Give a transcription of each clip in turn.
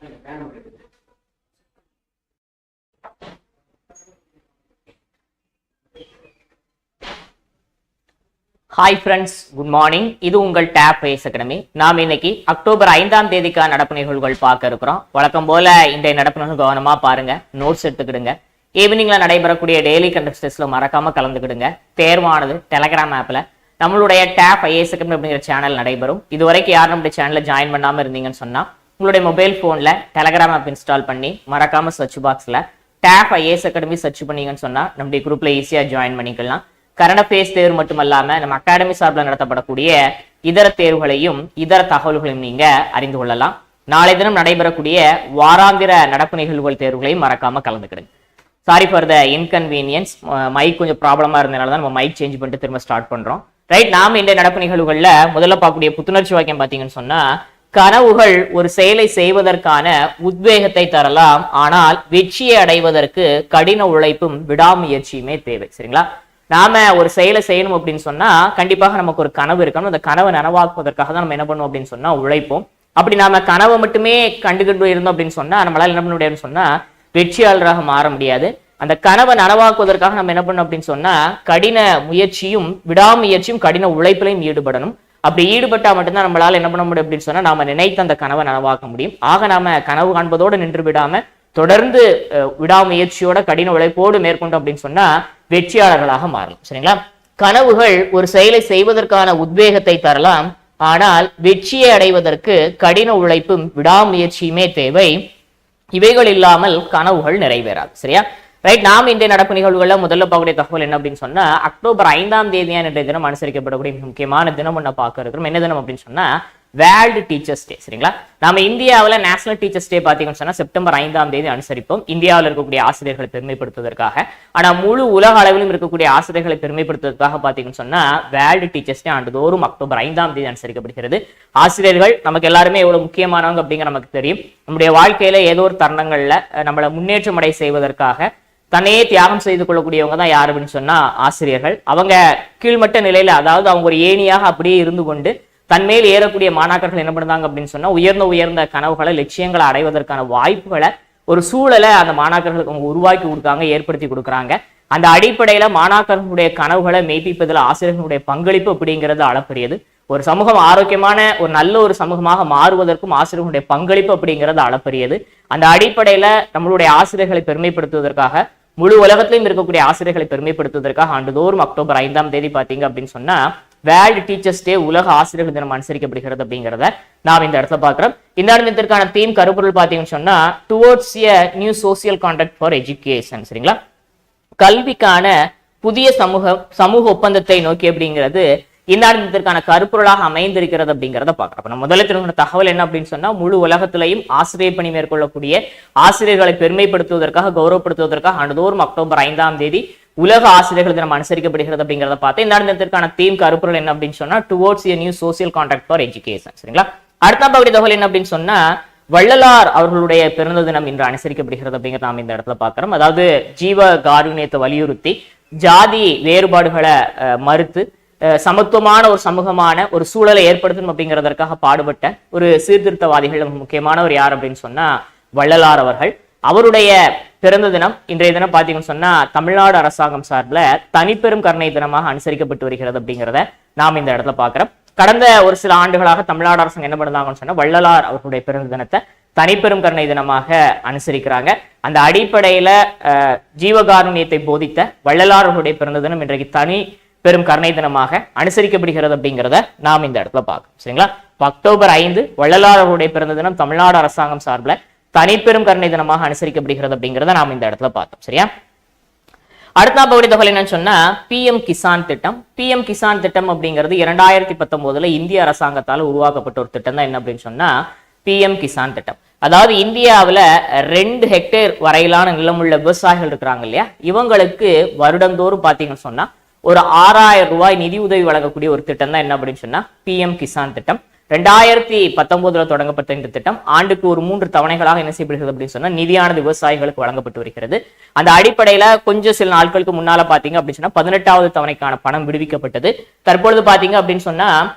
Hi friends, good morning. இது உங்கள் tape IAS academy. நாம் இன்னைக்கு அக்டோபர் 5ஆம் தேதிக்கான நடப்பு நிகழ்வுகள் பார்க்க இருக்கிறோம். வழக்கம் போல இன்றைய நடப்பு நிகழ்வு கவனமா பாருங்க, நோட்ஸ் எடுத்துக்கிடுங்க. ஈவினிங்ல நடைபெறக்கூடிய டெய்லி கண்டக்ட் டெஸ்ட்ல மறக்காம கலந்துக்கிடுங்க. தேர்வானது டெலகிராம் ஆப்ல நம்மளுடைய டேப் ஐஏஎஸ் அகாடமி அப்படிங்கிற சேனல் நடைபெறும். இதுவரைக்கும் யாரும் நம்முடைய சேனல்ல ஜாயின் பண்ணாம இருந்தீங்கன்னு சொன்னா உங்களுடைய மொபைல் போன்ல டெலகிராம் ஆப் இன்ஸ்டால் பண்ணி மறக்காம சர்ச் பாக்ஸ்ல டேப் ஐஏஎஸ் அகாடமி சர்ச் பண்ணீங்கன்னு சொன்னா நம்முடைய குரூப்ல ஈஸியா ஜாயின் பண்ணிக்கலாம். கரண்ட் அஃபேர்ஸ் தேர்வு மட்டுமல்லாம நம்ம அகாடமி சார்பில் நடத்தப்படக்கூடிய இதர தேர்வுகளையும் இதர தகவல்களையும் நீங்க அறிந்து கொள்ளலாம். நாளை தினம் நடைபெறக்கூடிய வாராந்திர நடப்பு நிகழ்வுகள் தேர்வுகளையும் மறக்காம கலந்துக்கிடுங்க. Sorry for the inconvenience, mike கொஞ்சம் ப்ராப்ளமா இருந்ததுனால தான் நம்ம மைக் சேஞ்ச் பண்ணிட்டு திரும்ப ஸ்டார்ட் பண்றோம். ரைட், நாம இந்த நடப்பு நிகழ்வுகள்ல முதல்ல பார்க்கக்கூடிய புத்துணர்ச்சி வாக்கியம் பாத்தீங்கன்னு சொன்னா, கனவுகள் ஒரு செயலை செய்வதற்கான உத்வேகத்தை தரலாம், ஆனால் வெற்றியை அடைவதற்கு கடின உழைப்பும் விடாமுயற்சியுமே தேவை. சரிங்களா? நாம ஒரு செயலை செய்யணும் அப்படின்னு சொன்னா கண்டிப்பாக நமக்கு ஒரு கனவு இருக்கணும். அந்த கனவை நனவாக்குவதற்காக தான் நம்ம என்ன பண்ணுவோம் அப்படின்னு சொன்னா உழைப்போம். அப்படி நாம கனவை மட்டுமே கண்டுகிட்டு இருந்தோம் அப்படின்னு சொன்னா நம்மளால என்ன பண்ண முடியாதுன்னு சொன்னா வெற்றியாளராக மாற முடியாது. அந்த கனவை நனவாக்குவதற்காக நம்ம என்ன பண்ணணும் அப்படின்னு சொன்னா கடின முயற்சியும் விடாமுயற்சியும் கடின உழைப்பிலையும் ஈடுபடணும். அப்படி ஈடுபட்டா மட்டும்தான் நம்மளால என்ன பண்ண முடியும் அப்படின்னு சொன்னா நாம நினைத்த அந்த கனவை நனவாக்க முடியும். ஆக நாம கனவு காண்பதோடு நின்று விடாம தொடர்ந்து விடாமுயற்சியோட கடின உழைப்போடு மேற்கொண்டோம் அப்படின்னு சொன்னா வெற்றியாளர்களாக மாறலாம். சரிங்களா? கனவுகள் ஒரு செயலை செய்வதற்கான உத்வேகத்தை தரலாம், ஆனால் வெற்றியை அடைவதற்கு கடின உழைப்பும் விடாமுயற்சியுமே தேவை. இவைகள் இல்லாமல் கனவுகள் நிறைவேறாது. சரியா? ரைட், நாம் இன்றைய நடப்பு நிகழ்வுகள்ல முதல்ல பார்க்கக்கூடிய தகவல் என்ன அப்படின்னு சொன்னா, அக்டோபர் 5ஆம் தேதியான இன்றைய தினம் அனுசரிக்கப்படக்கூடிய முக்கியமான தினம் ஒண்ணு பார்க்க இருக்கிறோம். என்ன தினம் அப்படின்னு சொன்னா வேர்ல்டு டீச்சர்ஸ் டே. சரிங்களா? நாம இந்தியாவில் நேஷனல் டீச்சர்ஸ் டே பாத்தீங்கன்னு சொன்னா செப்டம்பர் 5ஆம் தேதி அனுசரிப்போம், இந்தியாவில் இருக்கக்கூடிய ஆசிரியர்களை பெருமைப்படுத்துவதற்காக. ஆனா முழு உலக அளவிலும் இருக்கக்கூடிய ஆசிரியர்களை பெருமைப்படுத்துவதற்காக பாத்தீங்கன்னு சொன்னா வேர்ல்டு டீச்சர்ஸ் டே ஆண்டுதோறும் அக்டோபர் 5ஆம் தேதி அனுசரிக்கப்படுகிறது. ஆசிரியர்கள் நமக்கு எல்லாருமே எவ்வளவு முக்கியமானவங்க அப்படிங்கிற நமக்கு தெரியும். நம்முடைய வாழ்க்கையில ஏதோ ஒரு தருணங்கள்ல நம்மளை முன்னேற்றம் அடை செய்வதற்காக தன்னையே தியாகம் செய்து கொள்ளக்கூடியவங்க தான் யார் அப்படின்னு சொன்னா ஆசிரியர்கள். அவங்க கீழ்மட்ட நிலையில, அதாவது அவங்க ஒரு ஏணியாக அப்படியே இருந்து கொண்டு தன்மேல் ஏறக்கூடிய மாணாக்கர்கள் என்ன பண்ணுறாங்க அப்படின்னு சொன்னா உயர்ந்த கனவுகளை லட்சியங்களை அடைவதற்கான வாய்ப்புகளை ஒரு சூழலை அந்த மாணாக்கர்களுக்கு அவங்க உருவாக்கி கொடுக்காங்க, ஏற்படுத்தி கொடுக்குறாங்க. அந்த அடிப்படையில மாணாக்கர்களுடைய கனவுகளை மெய்ப்பிப்பதில் ஆசிரியர்களுடைய பங்களிப்பு அப்படிங்கிறது அளப்பரியது. ஒரு சமூகம் ஆரோக்கியமான ஒரு நல்ல ஒரு சமூகமாக மாறுவதற்கும் ஆசிரியர்களுடைய பங்களிப்பு அப்படிங்கிறது அளப்பரியது. அந்த அடிப்படையில நம்மளுடைய ஆசிரியர்களை பெருமைப்படுத்துவதற்காக, முழு உலகத்திலும் இருக்கக்கூடிய ஆசிரியர்களை பெருமைப்படுத்துவதற்காக ஆண்டுதோறும் அக்டோபர் 5ஆம் தேதி பாத்தீங்க அப்படின்னு சொன்னா வேர்ல்டு டீச்சர்ஸ் டே, உலக ஆசிரியர்கள் தினம் அனுசரிக்கப்படுகிறது அப்படிங்கிறத நாம் இந்த இடத்துல பார்க்கிறோம். இந்த இடத்திற்கான தீம் கருப்பொருள் பாத்தீங்கன்னு சொன்னா towards a new social contract for education. சரிங்களா? கல்விக்கான புதிய சமூக ஒப்பந்தத்தை நோக்கி அப்படிங்கிறது இந்த இடத்திற்கான கருப்பொருளாக அமைந்திருக்கிறது அப்படிங்கிறத பார்க்கிறோம். நம்ம முதல்ல தெரிஞ்சுக்கிற தகவல் என்ன அப்படின்னு சொன்னா முழு உலகத்திலையும் ஆசிரியர் பணி மேற்கொள்ளக்கூடிய ஆசிரியர்களை பெருமைப்படுத்துவதற்காக, கௌரவப்படுத்துவதற்காக ஆண்டுதோறும் அக்டோபர் 5ஆம் தேதி உலக ஆசிரியர்கள் தினம் அனுசரிக்கப்படுகிறது அப்படிங்கிறத பார்த்து இந்த இடத்திற்கான தீம் கருப்பொருள் என்ன அப்படின்னு சொன்னா towards a new social contract for education. சரிங்களா? அடுத்த பகுதி தகவல் என்ன அப்படின்னு சொன்னா வள்ளலார் அவர்களுடைய பிறந்த தினம் இன்று அனுசரிக்கப்படுகிறது அப்படிங்கிறத நாம் இந்த இடத்துல பார்க்கிறோம். அதாவது ஜீவ காருண்யத்தை வலியுறுத்தி ஜாதி வேறுபாடுகளை மறுத்து சமத்துவமான ஒரு சமூகமான ஒரு சூழலை ஏற்படுத்தணும் அப்படிங்கிறதற்காக பாடுபட்ட ஒரு சீர்திருத்தவாதிகள் முக்கியமானவர் யார் அப்படின்னு சொன்னா வள்ளலார் அவர்கள். அவருடைய பிறந்த தினம் இன்றைய தினம் பாத்தீங்கன்னு சொன்னா தமிழ்நாடு அரசாங்கம் சார்பில் தனிப்பெரும் கருணை தினமாக அனுசரிக்கப்பட்டு வருகிறது அப்படிங்கிறத நாம் இந்த இடத்துல பார்க்கிறோம். கடந்த ஒரு சில ஆண்டுகளாக தமிழ்நாடு அரசாங்கம் என்ன பண்ணுறாங்கன்னு சொன்னா வள்ளலார் அவர்களுடைய பிறந்த தினத்தை தனிப்பெரும் கருணை தினமாக அனுசரிக்கிறாங்க. அந்த அடிப்படையில ஜீவகாருண்யத்தை போதித்த வள்ளலார் அவர்களுடைய பிறந்த தினம் இன்றைக்கு தனி பெரும் கருணை தினமாக அனுசரிக்கப்படுகிறது அப்படிங்கிறத நாம் இந்த இடத்துல பார்க்கணும். சரிங்களா? அக்டோபர் 5 வள்ளலார் அவர்களுடைய பிறந்த தினம் தமிழ்நாடு அரசாங்கம் சார்பில் தனிப்பெரும் கருணை தினமாக அனுசரிக்கப்படுகிறது அப்படிங்கிறத நாம் இந்த இடத்துல பார்த்தோம். சரியா? அடுத்த பகுதி தகவல் என்னன்னு சொன்னா PM கிசான் திட்டம். PM கிசான் திட்டம் அப்படிங்கிறது 2019 இந்திய அரசாங்கத்தால் உருவாக்கப்பட்ட ஒரு திட்டம் தான். என்ன அப்படின்னு சொன்னா PM கிசான் திட்டம். அதாவது இந்தியாவில் 2 ஹெக்டேர் வரையிலான நிலமுள்ள விவசாயிகள் இருக்கிறாங்க இல்லையா, இவங்களுக்கு வருடந்தோறும் பாத்தீங்கன்னு சொன்னா ஒரு 6000 ரூபாய் நிதி உதவி வழங்கக்கூடிய ஒரு திட்டம் தான் என்ன அப்படின்னு சொன்னா PM கிசான் திட்டம். 2019 தொடங்கப்பட்ட இந்த திட்டம் ஆண்டுக்கு ஒரு 3 தவணைகளாக என்ன செய்யப்படுகிறது அப்படின்னு சொன்னா நிதியானது விவசாயிகளுக்கு வழங்கப்பட்டு வருகிறது. அந்த அடிப்படையில கொஞ்சம் சில நாட்களுக்கு முன்னால பாத்தீங்க அப்படின்னு சொன்னா 18வது தவணைக்கான பணம் விடுவிக்கப்பட்டது. தற்பொழுது பாத்தீங்க அப்படின்னு சொன்னா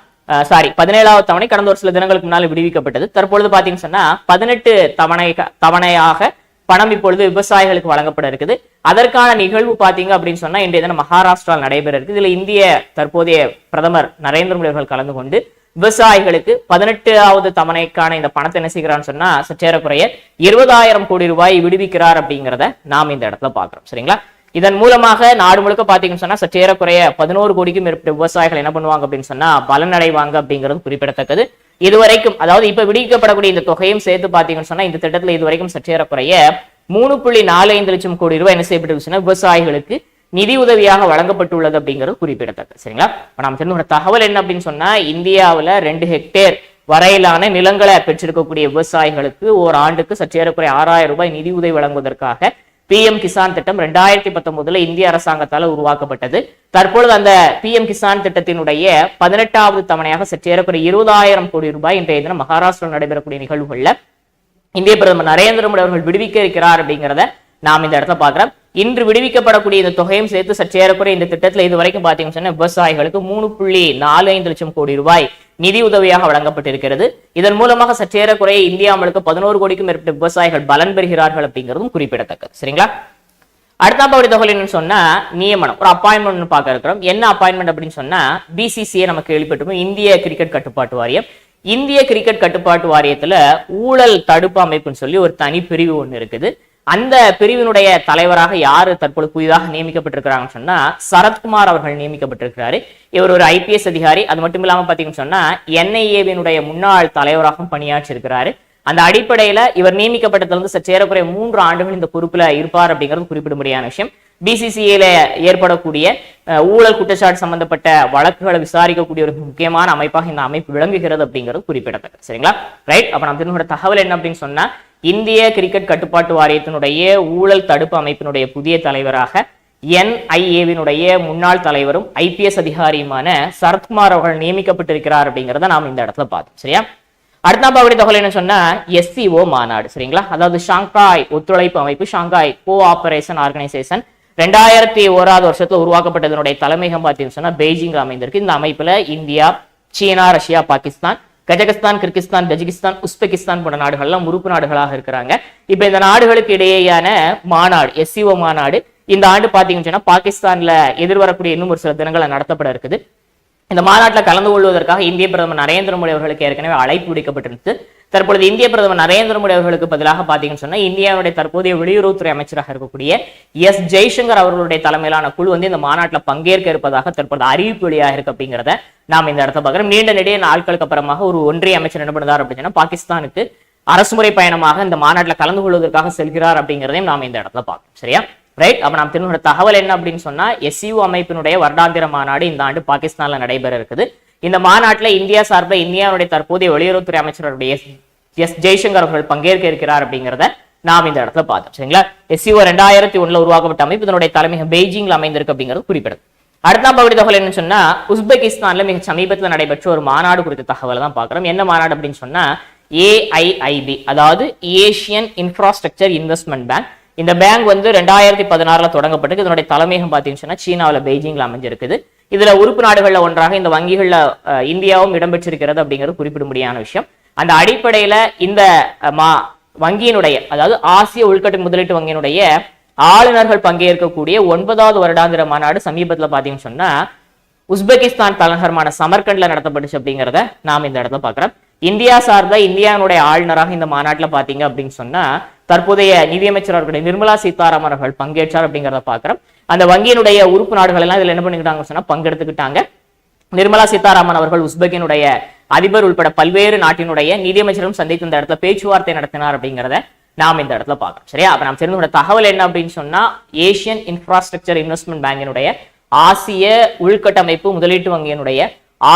17வது தவணை கடந்த ஒரு சில தினங்களுக்கு முன்னால் விடுவிக்கப்பட்டது. தற்பொழுது பாத்தீங்கன்னு சொன்னா 18 தவணையாக பணம் இப்பொழுது விவசாயிகளுக்கு வழங்கப்பட இருக்குது. அதற்கான நிகழ்வு பாத்தீங்க அப்படின்னு சொன்னா இன்றைய தினம் மகாராஷ்டிராவில் நடைபெற இருக்கு. இதுல இந்திய தற்போதைய பிரதமர் நரேந்திர மோடி அவர்கள் கலந்து கொண்டு விவசாயிகளுக்கு 18வது தவணைக்கான இந்த பணத்தை என்ன செய்கிறான்னு சொன்னா சற்றேறக்குறைய 20,000 கோடி ரூபாய் விடுவிக்கிறார் அப்படிங்கிறத நாம் இந்த இடத்துல பாக்குறோம். சரிங்களா? இதன் மூலமாக நாடு முழுக்க பாத்தீங்கன்னு சொன்னா சற்றேறக்குறைய 11 கோடிக்கும் மேற்பட்ட விவசாயிகள் என்ன பண்ணுவாங்க அப்படின்னு சொன்னா பலனடைவாங்க அப்படிங்கிறது குறிப்பிடத்தக்கது. இதுவரைக்கும் அதாவது இப்ப விடுவிக்கப்படக்கூடிய இந்த தொகையும் சேர்த்து பாத்தீங்கன்னு சொன்னா இந்த திட்டத்துல இதுவரைக்கும் சற்றேறக்குறைய 3.45 லட்சம் கோடி ரூபாய் என்ன செய்யப்பட்டிருச்சுன்னா விவசாயிகளுக்கு நிதி உதவியாக வழங்கப்பட்டுள்ளது அப்படிங்கிறது குறிப்பிடத்தக்கது. சரிங்களா? நம்ம தெரிஞ்ச தகவல் என்ன அப்படின்னு சொன்னா இந்தியாவில் 2 ஹெக்டேர் வரையிலான நிலங்களை பெற்றிருக்கக்கூடிய விவசாயிகளுக்கு ஒரு ஆண்டுக்கு சற்றேறக்குறைய 6,000 ரூபாய் நிதி உதவி வழங்குவதற்காக PM கிசான் திட்டம் 2019 இந்திய அரசாங்கத்தால் உருவாக்கப்பட்டது. தற்பொழுது அந்த PM கிசான் திட்டத்தினுடைய 18வது தவணையாக சற்றேறக்குறைய 20,000 கோடி ரூபாய் இன்றைய தினம் மகாராஷ்டிராவில் நடைபெறக்கூடிய நிகழ்வுகள்ல இந்திய பிரதமர் நரேந்திர மோடி அவர்கள் விடுவிக்க இருக்கிறார் அப்படிங்கிறத நாம் இந்த இடத்துல பாக்குறோம். இன்று விடுவிக்கப்படக்கூடிய இந்த தொகையும் சேர்த்து சற்றேறக்குறைய இந்த திட்டத்தில் இதுவரைக்கும் பாத்தீங்கன்னா விவசாயிகளுக்கு 3.45 லட்சம் கோடி ரூபாய் நிதி உதவியாக வழங்கப்பட்டிருக்கிறது. இதன் மூலமாக சற்றேறக்குறைய இந்தியா முழுக்க 11 கோடிக்கும் மேற்பட்ட விவசாயிகள் பலன் பெறுகிறார்கள் அப்படிங்கிறதும் குறிப்பிடத்தக்கது. சரிங்களா? அடுத்த பகுதி தொகை என்னன்னு சொன்னா நியமனம், ஒரு அப்பாயின்மெண்ட் பார்க்க இருக்கிறோம். என்ன அப்பாயின்மெண்ட் அப்படின்னு சொன்னா BCCI நமக்கு கேள்விப்பட்டிருக்கோம், இந்திய கிரிக்கெட் கட்டுப்பாட்டு வாரியம். இந்திய கிரிக்கெட் கட்டுப்பாட்டு வாரியத்துல ஊழல் தடுப்பு அமைப்புன்னு சொல்லி ஒரு தனி பிரிவு ஒண்ணு இருக்குது. அந்த பிரிவினுடைய தலைவராக யாரு தற்பொழுது புதிதாக நியமிக்கப்பட்டிருக்கிறாங்கன்னு சொன்னா சரத்குமார் அவர்கள் நியமிக்கப்பட்டிருக்கிறாரு. இவர் ஒரு IPS அதிகாரி. அது மட்டும் இல்லாம பாத்தீங்கன்னு சொன்னா NIA-வினுடைய முன்னாள் தலைவராகவும் பணியாற்றி இருக்கிறாரு. அந்த அடிப்படையில இவர் நியமிக்கப்பட்டதிலிருந்து சற்றேறக்குறைய 3 ஆண்டுகள் இந்த பொறுப்புல இருப்பார் அப்படிங்கிறது குறிப்பிடும்படியான விஷயம். BCCI-ல ஏற்படக்கூடிய ஊழல் குற்றச்சாட்டு சம்பந்தப்பட்ட வழக்குகளை விசாரிக்கக்கூடிய ஒரு முக்கியமான அமைப்பாக இந்த அமைப்பு விளங்குகிறது அப்படிங்கிறது குறிப்பிடத்தக்கது. சரிங்களா? ரைட். அப்ப நம்ம தெரிஞ்ச தகவல் என்ன அப்படின்னு சொன்னா இந்திய கிரிக்கெட் கட்டுப்பாட்டு வாரியத்தினுடைய ஊழல் தடுப்பு அமைப்பினுடைய புதிய தலைவராக NIA-வினுடைய முன்னாள் தலைவரும் IPS அதிகாரியுமான சரத்குமார் அவர்கள் நியமிக்கப்பட்டிருக்கிறார் அப்படிங்கிறத நாம் இந்த இடத்துல பார்த்தோம். சரியா? அடுத்த பகுதி தகவல் என்ன சொன்னா SCO மாநாடு. சரிங்களா? அதாவது ஷாங்காய் ஒத்துழைப்பு அமைப்பு, ஷாங்காய் கோஆபரேஷன் ஆர்கனைசேஷன் 2001வது வருஷத்துல உருவாக்கப்பட்டதனுடைய தலைமையகம் பார்த்தீங்கன்னு சொன்னா பெய்ஜிங் அமைந்திருக்கு. இந்த அமைப்புல இந்தியா, சீனா, Russia, Pakistan, Kazakhstan, Kyrgyzstan, Tajikistan, Uzbekistan போன்ற நாடுகள்லாம் உறுப்பு நாடுகளாக இருக்கிறாங்க. இப்ப இந்த நாடுகளுக்கு இடையேயான மாநாடு SCO மாநாடு இந்த ஆண்டு பாத்தீங்கன்னா பாகிஸ்தான்ல எதிர்வரக்கூடிய இன்னும் ஒரு சில தினங்களை நடத்தப்பட இருக்குது. இந்த மாநாட்டில் கலந்து கொள்வதற்காக இந்திய பிரதமர் நரேந்திர மோடி அவர்களுக்கு ஏற்கனவே அழைப்பு விடுக்கப்பட்டிருந்தது. தற்பொழுது இந்திய பிரதமர் நரேந்திர மோடி அவர்களுக்கு பதிலாக பாத்தீங்கன்னு சொன்னா இந்தியாவுடைய தற்போதைய வெளியுறவுத்துறை அமைச்சராக இருக்கக்கூடிய ஜெய்சங்கர் அவர்களுடைய தலைமையிலான குழு இந்த மாநாட்டில் பங்கேற்க இருப்பதாக தற்போது அறிவிப்பு வெளியாக இருக்கு அப்படிங்கிறத நாம் இந்த இடத்த பார்க்கிறோம். நீண்ட நெடிய நாட்களுக்கு அப்புறமாக ஒரு ஒன்றிய அமைச்சர் என்ன பண்ணுறார் அப்படின்னா பாகிஸ்தானுக்கு அரசுமுறை பயணமாக இந்த மாநாட்டில் கலந்து கொள்வதற்காக செல்கிறார் அப்படிங்கிறதையும் நாம் இந்த இடத்துல பார்க்கணும். சரியா? ரைட். அப்ப நாம் தெரிஞ்ச தகவல் என்ன அப்படின்னு சொன்னா SCO அமைப்பினுடைய வருடாந்திர மாநாடு இந்த ஆண்டு பாகிஸ்தான்ல நடைபெற இருக்குது. இந்த மாநாட்டில் இந்தியா சார்பில் இந்தியாவுடைய தற்போதைய வெளியுறவுத்துறை அமைச்சருடைய ஜெய்சங்கர் அவர்கள் பங்கேற்க இருக்கிறார் அப்படிங்கிறத நாம் இந்த இடத்துல பார்த்தோம். சரிங்களா? SCO 2001 உருவாக்கப்பட்ட அமைப்பு இதனுடைய தலைமையகம் பெய்ஜிங்ல அமைந்திருக்கு அப்படிங்கிறது குறிப்பிடுது. அடுத்த பகுதி தகவல் என்னன்னு சொன்னா உஸ்பெகிஸ்தான்ல மிக சமீபத்தில் நடைபெற்ற ஒரு மாநாடு குறித்த தகவலை தான் பார்க்கிறோம். என்ன மாநாடு அப்படின்னு சொன்னா AIIB, அதாவது ஏசியன் இன்ஃப்ராஸ்ட்ரக்சர் இன்வெஸ்ட்மெண்ட் பேங்க். இந்த பேங்க் 2016 தொடங்கப்பட்டு இதனுடைய தலைமையகம் பாத்தீங்கன்னா சீனாவில் பெய்ஜிங்ல அமைஞ்சிருக்குது. இதுல உறுப்பு நாடுகள்ல ஒன்றாக இந்த வங்கிகள்ல இந்தியாவும் இடம்பெற்றிருக்கிறது அப்படிங்கிறது குறிப்பிடும்படியான விஷயம். அந்த அடிப்படையில இந்த வங்கியினுடைய அதாவது ஆசிய உள்கட்டு முதலீட்டு வங்கியினுடைய ஆளுநர்கள் பங்கேற்கக்கூடிய 9வது வருடாந்திர மாநாடு சமீபத்தில் பாத்தீங்கன்னு சொன்னா உஸ்பெகிஸ்தான் தலைநகரமான சமர்கண்ட்ல நடத்தப்பட்டுச்சு அப்படிங்கிறத நாம் இந்த இடத்துல பாக்குறோம். இந்தியா சார்ந்த இந்தியாவுடைய ஆளுநராக இந்த மாநாட்டில் பாத்தீங்க அப்படின்னு சொன்னா தற்போதைய நிதியமைச்சர் அவர்களுடைய நிர்மலா சீதாராமன் அவர்கள் பங்கேற்றார் அப்படிங்கிறத பாக்குறோம். அந்த வங்கியினுடைய உறுப்பு நாடுகள் எல்லாம் இதுல என்ன பண்ணிக்கிட்டாங்க சொன்னா பங்கெடுத்துக்கிட்டாங்க. நிர்மலா சீதாராமன் அவர்கள் உஸ்பெகினுடைய அதிபர் உள்பட பல்வேறு நாட்டினுடைய நிதியமைச்சரும் சந்தித்து இந்த இடத்துல பேச்சுவார்த்தை நடத்தினார் அப்படிங்கிறத நாம் இந்த இடத்துல பார்க்கணும். சரியா? அப்ப நாம் தெரிந்த தகவல் என்ன அப்படின்னு சொன்னா ஏசியன் இன்ஃப்ராஸ்ட்ரக்சர் இன்வெஸ்ட்மெண்ட் பேங்கினுடைய ஆசிய உள்கட்டமைப்பு முதலீட்டு வங்கியினுடைய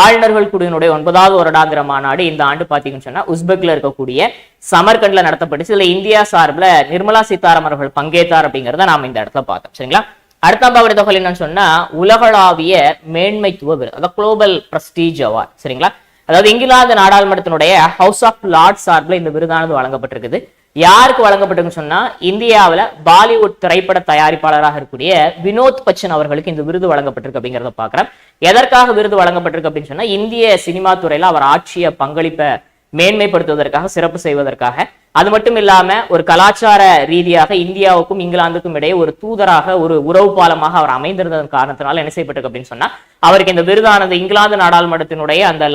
ஆளுநர்கள் குழுவினுடைய 9வது வருடாந்திர மாநாடு இந்த ஆண்டு பாத்தீங்கன்னு சொன்னா உஸ்பெக்ல இருக்கக்கூடிய சமர்கண்ட்ல நடத்தப்பட்டு இதுல இந்தியா சார்பில் நிர்மலா சீதாராமன் அவர்கள் பங்கேற்றார் அப்படிங்கிறத நாம் இந்த இடத்துல பார்த்தோம். சரிங்களா? அடுத்த பகுதி தகவல் என்னன்னு சொன்னா உலகளாவிய மேன்மைத்துவ விருது, அதாவது குளோபல் பிரஸ்டீஜ் அவார்ட். சரிங்களா? அதாவது இங்கிலாந்து நாடாளுமன்றத்தினுடைய ஹவுஸ் ஆஃப் லார்ட்ஸ் சார்பில் இந்த விருதானது வழங்கப்பட்டிருக்குது. யாருக்கு வழங்கப்பட்டிருக்குன்னு சொன்னா இந்தியாவில் பாலிவுட் திரைப்பட தயாரிப்பாளராக இருக்கக்கூடிய வினோத் பச்சன் அவர்களுக்கு இந்த விருது வழங்கப்பட்டிருக்கு அப்படிங்கிறத பாக்குறேன். எதற்காக விருது வழங்கப்பட்டிருக்கு அப்படின்னு சொன்னா இந்திய சினிமா துறையில அவர் ஆட்சிய பங்களிப்பை மேன்மைப்படுத்துவதற்காக, சிறப்பு செய்வதற்காக, அது மட்டும் இல்லாம ஒரு கலாச்சார ரீதியாக இந்தியாவுக்கும் இங்கிலாந்துக்கும் இடையே ஒரு தூதராக, ஒரு உறவு பாலமாக அவர் அமைந்திருந்ததன் காரணத்தினால என்ன செய்யப்பட்டிருக்கு அப்படின்னு சொன்னா அவருக்கு இந்த விருதானது இங்கிலாந்து நாடாளுமன்றத்தினுடைய அந்த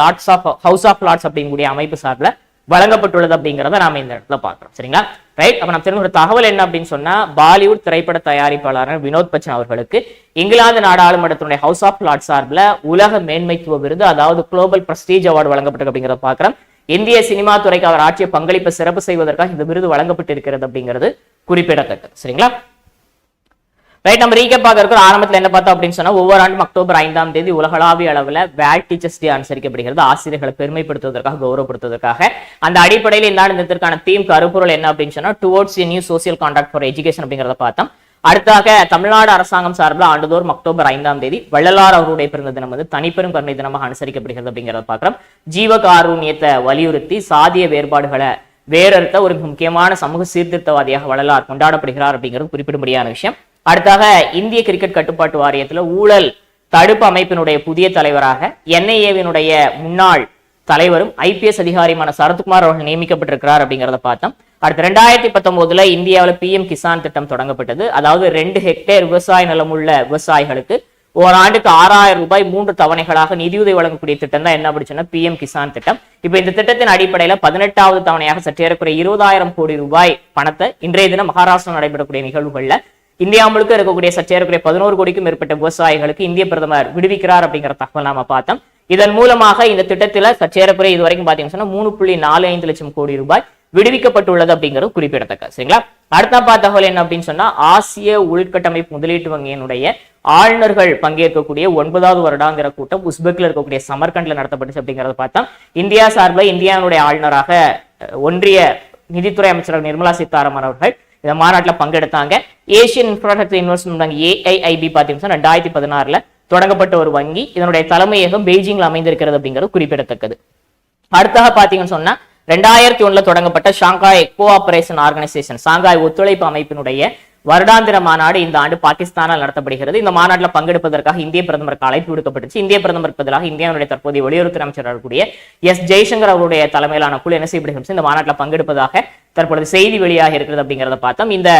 ஹவுஸ் ஆஃப் லார்ட்ஸ் அப்படிங்கக்கூடிய அமைப்பு சார்பில் வழங்கப்பட்டுள்ளது அப்படிங்கிறத நாம இந்த இடத்துல பார்க்கிறோம். சரிங்களா? ரைட். அப்ப நம்ம தெரிஞ்ச ஒரு தகவல் என்ன அப்படின்னு சொன்னா பாலிவுட் திரைப்பட தயாரிப்பாளர் வினோத் பச்சன் அவர்களுக்கு இங்கிலாந்து நாடாளுமன்றத்தினுடைய ஹவுஸ் ஆஃப் லார்ட்ஸ் சார்பில் உலக மேன்மைத்துவ விருது, அதாவது குளோபல் பிரஸ்டீஜ் அவார்டு வழங்கப்பட்டிருக்கு அப்படிங்கிறத பார்க்கிறோம். இந்திய சினிமா துறைக்கு அவர் ஆட்சிய பங்களிப்பை சிறப்பு செய்வதற்காக இந்த விருது வழங்கப்பட்டிருக்கிறது அப்படிங்கிறது குறிப்பிடத்தக்கது. சரிங்களா? ரைட். நம்ம ரீகேப் பார்க்க ஆரம்பத்தில் என்ன பார்த்தோம் அப்படின்னு சொன்னா ஒவ்வொரு ஆண்டும் அக்டோபர் 5ஆம் தேதி உலகளாவிய அளவில் வேர்ல்ட் டீச்சர்ஸ் டே அனுசரிக்கப்படுகிறது. ஆசிரியர்களை பெருமைப்படுத்துவதற்காக, கௌரவப்படுத்துவதற்காக. அந்த அடிப்படையில் இந்த ஆண்டு தீம் கருப்பொருள் என்ன அப்படின்னு சொன்னா towards new social contract for education அப்படிங்கிறத பார்த்தோம். அடுத்தாக தமிழ்நாடு அரசாங்கம் சார்பில் ஆண்டுதோறும் அக்டோபர் 5ஆம் தேதி வள்ளலார் அவருடைய பிறந்த தினம் வந்து தனிப்பெரும் கருணை தினமாக அனுசரிக்கப்படுகிறது அப்படிங்கிறத பார்க்கிறோம். ஜீவகாருண்யத்தை வலியுறுத்தி சாதிய வேறுபாடுகளை வேறறுத்த ஒரு முக்கியமான சமூக சீர்திருத்தவாதியாக வள்ளலார் கொண்டாடப்படுகிறார் அப்படிங்கிறது குறிப்பிடும்படியான விஷயம். அடுத்தாக இந்திய கிரிக்கெட் கட்டுப்பாட்டு வாரியத்தில் ஊழல் தடுப்பு அமைப்பினுடைய புதிய தலைவராக NIA-வினுடைய முன்னாள் தலைவரும் IPS அதிகாரியுமான சரத்குமார் அவர்கள் நியமிக்கப்பட்டிருக்கிறார் அப்படிங்கிறத பார்த்தோம். அடுத்து 2019 இந்தியாவில் PM கிசான் திட்டம் தொடங்கப்பட்டது. அதாவது 2 ஹெக்டேர் விவசாய நிலம் உள்ள விவசாயிகளுக்கு ஓராண்டுக்கு 6000 ரூபாய் 3 தவணைகளாக நிதியுதவி வழங்கக்கூடிய திட்டம் தான் என்ன அப்படின்னா PM கிசான் திட்டம். இப்ப இந்த திட்டத்தின் அடிப்படையில 18வது தவணையாக சற்றேறக்குறைய 20,000 கோடி ரூபாய் பணத்தை இன்றைய தினம் மகாராஷ்டிரா நடைபெறக்கூடிய நிகழ்வுகள்ல இந்தியா முழுக்க இருக்கக்கூடிய சற்றேறக்குறைய 11 கோடிக்கும் மேற்பட்ட விவசாயிகளுக்கு இந்திய பிரதமர் விடுவிக்கிறார் அப்படிங்கிற தகவல் நாம பார்த்தோம். இதன் மூலமாக இந்த திட்டத்தில் சற்றேறக்குறைய இதுவரைக்கும் பாத்தீங்கன்னா 3.45 லட்சம் கோடி ரூபாய் விடுவிக்கப்பட்டுள்ளது அப்படிங்கிறது குறிப்பிடத்தக்க. சரிங்களா? அடுத்த பார்த்த தகவல் என்ன அப்படின்னு சொன்னா ஆசிய உள்கட்டமைப்பு முதலீட்டு வங்கியினுடைய ஆளுநர்கள் பங்கேற்கக்கூடிய 9வது வருடாந்திர கூட்டம் உஸ்பெக்ல இருக்கக்கூடிய சமர்கண்ட்ல நடத்தப்பட்டுச்சு அப்படிங்கறத பார்த்தா இந்தியா சார்பில் இந்தியாவுடைய ஆளுநராக ஒன்றிய நிதித்துறை அமைச்சர் நிர்மலா சீதாராமன் அவர்கள் இந்த மாநாட்டில் பங்கெடுத்தாங்க. ஏசியன் இன்ஃப்ராஸ்ட்ரக்சர் இன்வெஸ்ட்மெண்ட் வங்கி AIIB பாத்தீங்கன்னா 2016 தொடங்கப்பட்ட ஒரு வங்கி. இதனுடைய தலைமையகம் பெய்ஜிங்ல அமைந்திருக்கிறது அப்படிங்கிறது குறிப்பிடத்தக்கது. அடுத்தாக பாத்தீங்கன்னு சொன்னா 2001 தொடங்கப்பட்ட ஷாங்காய் கோஆபரேஷன் ஆர்கனைசேஷன், ஷாங்காய் ஒத்துழைப்பு அமைப்பினுடைய வருடாந்திர மாநாடு இந்த ஆண்டு பாகிஸ்தானால் நடத்தப்படுகிறது. இந்த மாநாட்டில் பங்கெடுப்பதற்காக இந்திய பிரதமருக்கு அழைப்பு விடுக்கப்பட்டுச்சு. இந்திய பிரதமருக்கு பதிலாக இந்தியாவுடைய தற்போதைய வெளியுறவுத்துறை அமைச்சர் இருக்கக்கூடிய ஜெய்சங்கர் அவருடைய தலைமையிலான குழு என்ன செய்யப்படுகிறது இந்த மாநாட்டில் பங்கெடுப்பதாக தற்பொழுது செய்தி வெளியாக இருக்கிறது அப்படிங்கிறத பார்த்தோம். இந்த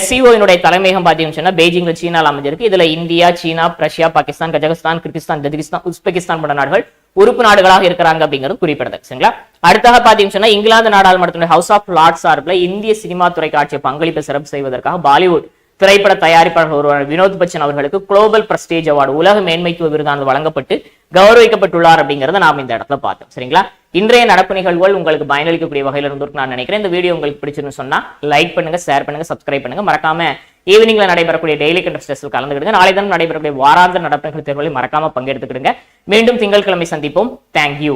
SCO-னுடைய தலைமையகம் பாத்தீங்கன்னா பெய்ஜிங்ல சீனால அமைஞ்சிருக்கு. இதுல இந்தியா, சீனா, Russia, Pakistan, Kazakhstan, Kyrgyzstan, Tajikistan, Uzbekistan போன்ற நாடுகள் உறுப்பு நாடுகளாக இருக்கிறாங்க அப்படிங்கிறது குறிப்பிடத்தக்க. சரிங்களா? அடுத்தாக பாத்தீங்கன்னா இங்கிலாந்து நாடாளுமன்றத்தினுடைய ஹவுஸ் ஆஃப் லார்ட்ஸ் சார்பில் இந்திய சினிமா துறைக்கு ஆட்சிய பங்களிப்பை சிறப்பு செய்வதற்காக பாலிவுட் திரைப்பட தயாரிப்பாளர் ஒருவர் வினோத் பச்சன் அவர்களுக்கு குளோபல் பிரஸ்டீஜ் அவார்டு, உலக மேன்மைத்துவ விருதானது வழங்கப்பட்டு கௌரவிக்கப்பட்டுள்ளார் அப்படிங்கறத நாம இந்த இடத்துல பார்த்தோம். சரிங்களா? இன்றைய நடப்பு நிகழ்வுகள் உங்களுக்கு பயனளிக்கக்கூடிய வகையில் இருந்திருக்கு நான் நினைக்கிறேன். இந்த வீடியோ உங்களுக்கு பிடிச்சிருந்து சொன்னா லைக் பண்ணுங்க, ஷேர் பண்ணுங்க, சப்ஸ்கிரைப் பண்ணுங்க. மறக்காம ஈவினிங்ல நடைபெறக்கூடிய டெய்லி கண்டெஸ்ட் டெஸ்டில் கலந்துக்கிடுங்க. நாளை தினம் நடைபெறக்கூடிய வாராந்திர நடப்பு நிகழ்வு தேர்வுகளில் மறக்காம பங்கெடுத்துக்கிடுங்க. மீண்டும் திங்கட்கிழமை சந்திப்போம். தேங்க்யூ.